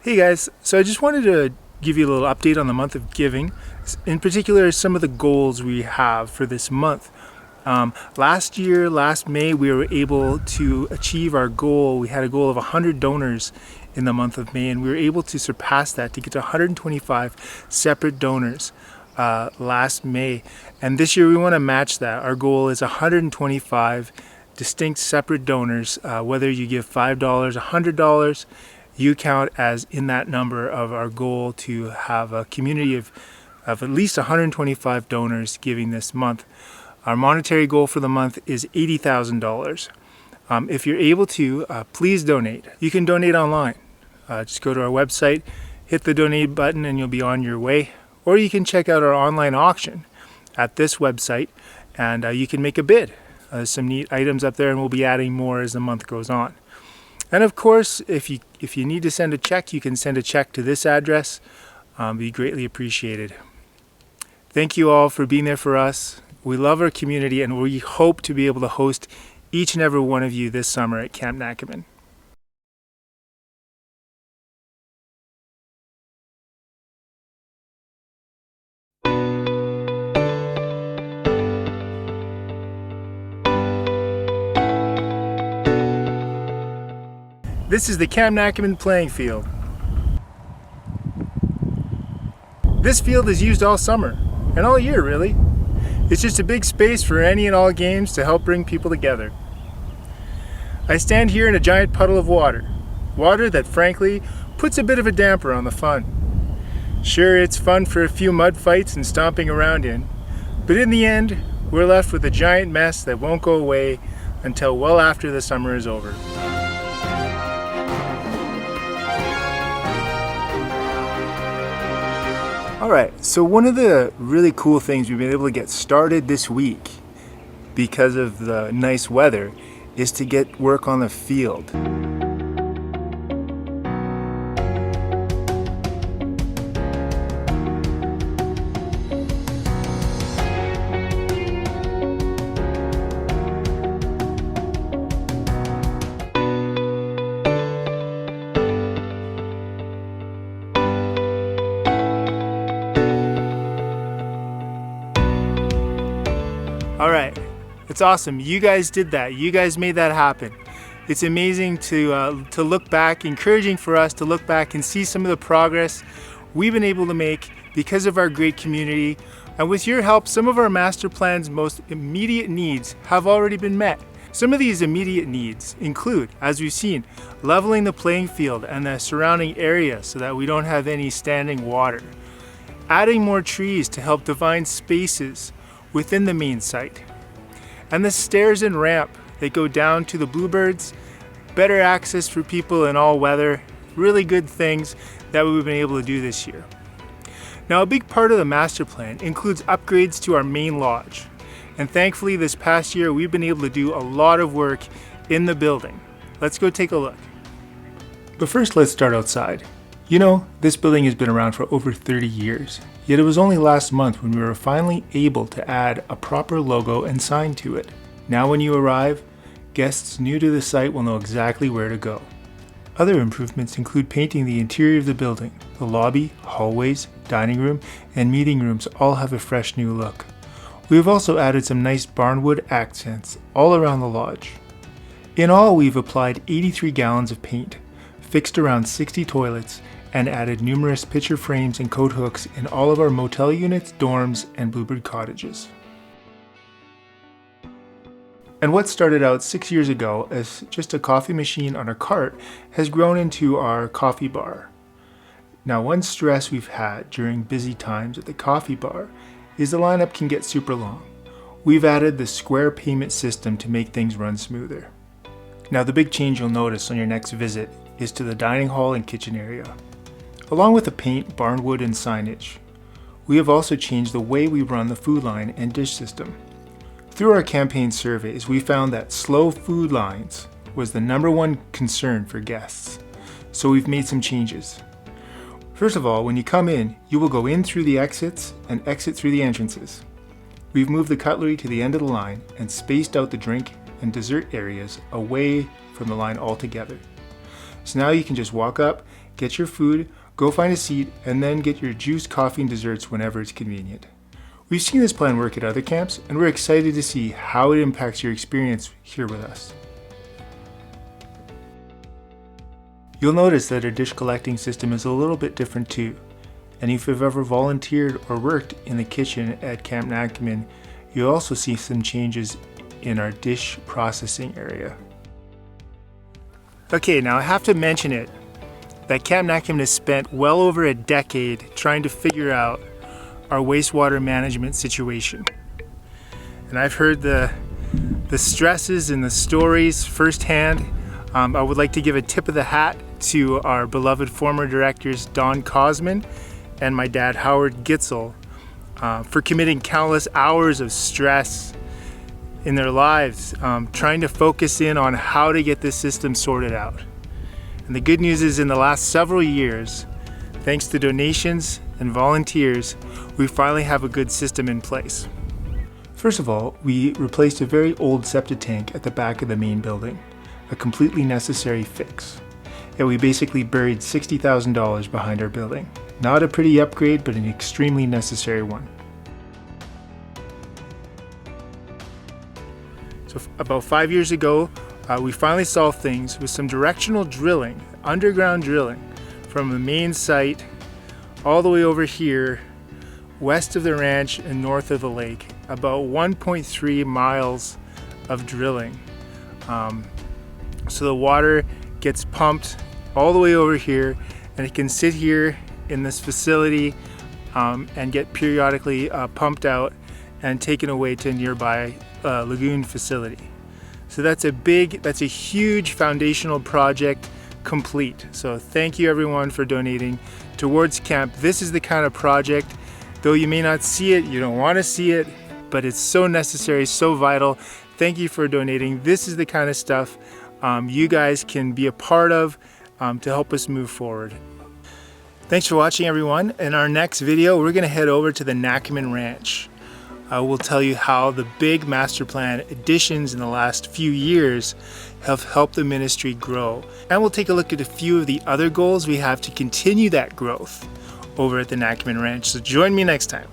Hey guys, so I just wanted to give you a little update on the month of giving, in particular some of the goals we have for this month. Last May, we were able to achieve our goal. We had a goal of 100 donors in the month of May, and we were able to surpass that to get to 125 separate donors last May. And this year we want to match that. Our goal is 125 distinct separate donors, whether you give $5, $100, you count as in that number of our goal to have a community of at least 125 donors giving this month. Our monetary goal for the month is $80,000. If you're able to, please donate. You can donate online. Just go to our website, hit the donate button, and you'll be on your way. Or you can check out our online auction at this website, and you can make a bid. There's some neat items up there, and we'll be adding more as the month goes on. And of course, if you need to send a check, you can send a check to this address. Be greatly appreciated. Thank you all for being there for us. We love our community, and we hope to be able to host each and every one of you this summer at Camp Nakamun. This is the Camp Nakamun playing field. This field is used all summer, and all year really. It's just a big space for any and all games to help bring people together. I stand here in a giant puddle of water. Water that frankly puts a bit of a damper on the fun. Sure, it's fun for a few mud fights and stomping around in, but in the end, we're left with a giant mess that won't go away until well after the summer is over. Alright, so one of the really cool things we've been able to get started this week because of the nice weather is to get work on the field. Alright, it's awesome. You guys did that. You guys made that happen. It's amazing to look back, encouraging for us to look back and see some of the progress we've been able to make because of our great community. And with your help, some of our master plan's most immediate needs have already been met. Some of these immediate needs include, as we've seen, leveling the playing field and the surrounding area so that we don't have any standing water. Adding more trees to help define spaces within the main site. And the stairs and ramp that go down to the bluebirds, better access for people in all weather, really good things that we've been able to do this year. Now, a big part of the master plan includes upgrades to our main lodge. And thankfully this past year we've been able to do a lot of work in the building. Let's go take a look. But first let's start outside. You know, this building has been around for over 30 years, yet it was only last month when we were finally able to add a proper logo and sign to it. Now when you arrive, guests new to the site will know exactly where to go. Other improvements include painting the interior of the building. The lobby, hallways, dining room, and meeting rooms all have a fresh new look. We have also added some nice barnwood accents all around the lodge. In all, we've applied 83 gallons of paint, fixed around 60 toilets, and added numerous picture frames and coat hooks in all of our motel units, dorms, and bluebird cottages. And what started out 6 years ago as just a coffee machine on a cart has grown into our coffee bar. Now, one stress we've had during busy times at the coffee bar is the lineup can get super long. We've added the square payment system to make things run smoother. Now, the big change you'll notice on your next visit is to the dining hall and kitchen area. Along with the paint, barnwood, and signage, we have also changed the way we run the food line and dish system. Through our campaign surveys, we found that slow food lines was the #1 concern for guests, so we've made some changes. First of all, when you come in, you will go in through the exits and exit through the entrances. We've moved the cutlery to the end of the line and spaced out the drink and dessert areas away from the line altogether. So now you can just walk up get your food, go find a seat, and then get your juice, coffee, and desserts whenever it's convenient. We've seen this plan work at other camps, and we're excited to see how it impacts your experience here with us. You'll notice that our dish collecting system is a little bit different too. And if you've ever volunteered or worked in the kitchen at Camp Nakamun, you'll also see some changes in our dish processing area. Okay, now I have to mention it, that Camp Nakamun has spent well over a decade trying to figure out our wastewater management situation. And I've heard the stresses and the stories firsthand. I would like to give a tip of the hat to our beloved former directors Don Cosman and my dad Howard Gitzel for committing countless hours of stress in their lives trying to focus in on how to get this system sorted out. And the good news is, in the last several years, thanks to donations and volunteers, we finally have a good system in place. First of all, we replaced a very old septic tank at the back of the main building, a completely necessary fix. Yeah, we basically buried $60,000 behind our building. Not a pretty upgrade, but an extremely necessary one. So about 5 years ago, we finally solved things with some directional drilling, underground drilling, from the main site all the way over here, west of the ranch and north of the lake. About 1.3 miles of drilling. So the water gets pumped all the way over here, and it can sit here in this facility and get periodically pumped out and taken away to a nearby lagoon facility. So that's a huge foundational project complete. So thank you everyone for donating towards camp. This is the kind of project, though you may not see it, you don't want to see it, but it's so necessary, so vital. Thank you for donating. This is the kind of stuff you guys can be a part of to help us move forward. Thanks for watching, everyone. In our next video, we're going to head over to the Nakamun Ranch. We'll tell you how the big master plan additions in the last few years have helped the ministry grow. And we'll take a look at a few of the other goals we have to continue that growth over at the Nakamun Ranch. So join me next time.